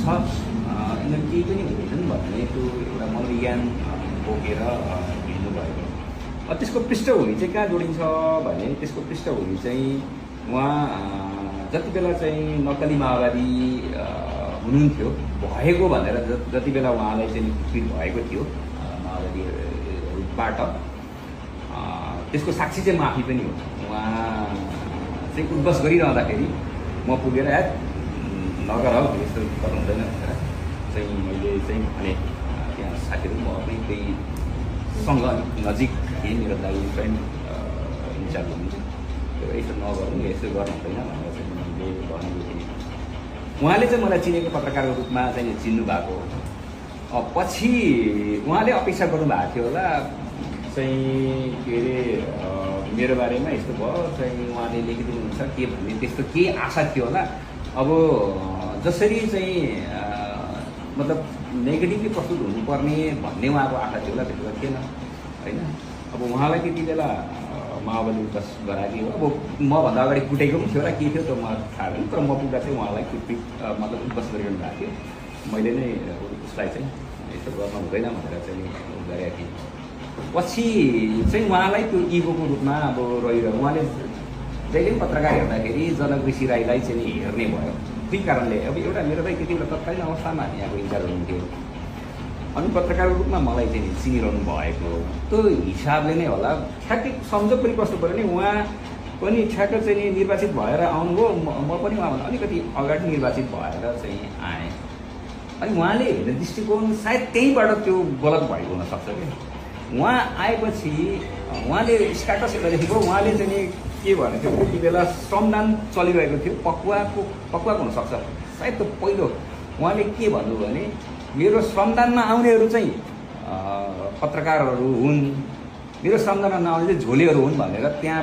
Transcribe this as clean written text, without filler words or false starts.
छ यिनीहरू केही पनि हुँदैनन् भन्ने त्यो एउटा मनोविज्ञान बोकेर हिँड्नु भएको। त्यसको पृष्ठभूमि चाहिँ कहाँ जोडिन्छ भने त्यसको पृष्ठभूमि चाहिँ उहाँ जति बेला चाहिँ नक्कली माओवादी हुनुहुन्थ्यो भएको भनेर जति बेला उहाँलाई चाहिँ फिल भएको थियो माओवादीबाट त्यसको साक्षी चाहिँ म आफै पनि हो। उहाँ चाहिँ उद्घोष गरिरहँदाखेरि म पुगेर नगर हौ यस्तो गर्नु हुँदैन भनेर चाहिँ मैले चाहिँ भने त्यहाँ साथीहरू म पनि त्यहीसँग नजिक थिएँ, मेरो दाइ फ्रेन्ड इन्चार्ज हुनुहुन्थ्यो, यसो नगरौँ यसो गर्नु हुँदैन भनेर चाहिँ मैले भनेको थिएँ। उहाँले चाहिँ मलाई चिनेको पत्रकारको रूपमा चाहिँ चिन्नु भएको। पछि उहाँले अपेक्षा गर्नुभएको थियो होला चाहिँ के अरे मेरो बारेमा यस्तो भयो चाहिँ उहाँले लेखिदिनुहुन्छ के भन्ने त्यस्तो केही आशा थियो होला। अब जसरी चाहिँ मतलब नेगेटिभली प्रस्तुत हुनुपर्ने भन्ने उहाँको आशा थियो होला, त्यस्तो थिएन होइन। अब उहाँलाई त्यति बेला माओवादी उद्घोष गराएको हो। अब मभन्दा अगाडि कुटेको पनि थियो होला के थियो त्यो म थाहा छैन, तर म पुग्दा चाहिँ उहाँलाई कुटपिट मतलब उद्घोष गरिरहनु भएको थियो। मैले नै उसलाई चाहिँ यस्तो गर्नु हुँदैन भनेर चाहिँ गरेको थिएँ। पछि चाहिँ उहाँलाई त्यो इगोको रूपमा अब रहिरह्यो। उहाँले जहिले पनि पत्रकार हेर्दाखेरि जनक ऋषि राईलाई चाहिँ हेर्ने भयो। त्यही कारणले अब एउटा मेरो दाइ त्यति बेला तत्कालीन अवस्थामा यहाँको इन्चार्ज हुनुहुन्थ्यो, अनि पत्रकारको रूपमा मलाई चाहिँ चिनिरहनु भएको त्यो हिसाबले नै होला। ठ्याक्कै संजोग पनि कस्तो पऱ्यो नि, उहाँ पनि ठ्याक्क चाहिँ निर्वाचित भएर आउनुभयो, म पनि उहाँभन्दा अलिकति अगाडि निर्वाचित भएर चाहिँ आएँ। अनि उहाँले हेर्ने दृष्टिकोण सायद त्यहीँबाट त्यो गलत भएको हुनसक्छ कि। उहाँ आएपछि उहाँले स्ट्याटस हेर्दा देखेको उहाँले चाहिँ के भनेको थियो, त्यति बेला श्रमदान चलिरहेको थियो, पक्वाको हुनसक्छ सायद। त्यो पहिलो उहाँले के भन्नुभयो भने मेरो श्रमदानमा आउनेहरू चाहिँ पत्रकारहरू हुन्, मेरो श्रमदानमा नआउने चाहिँ झोलेहरू हुन् भनेर त्यहाँ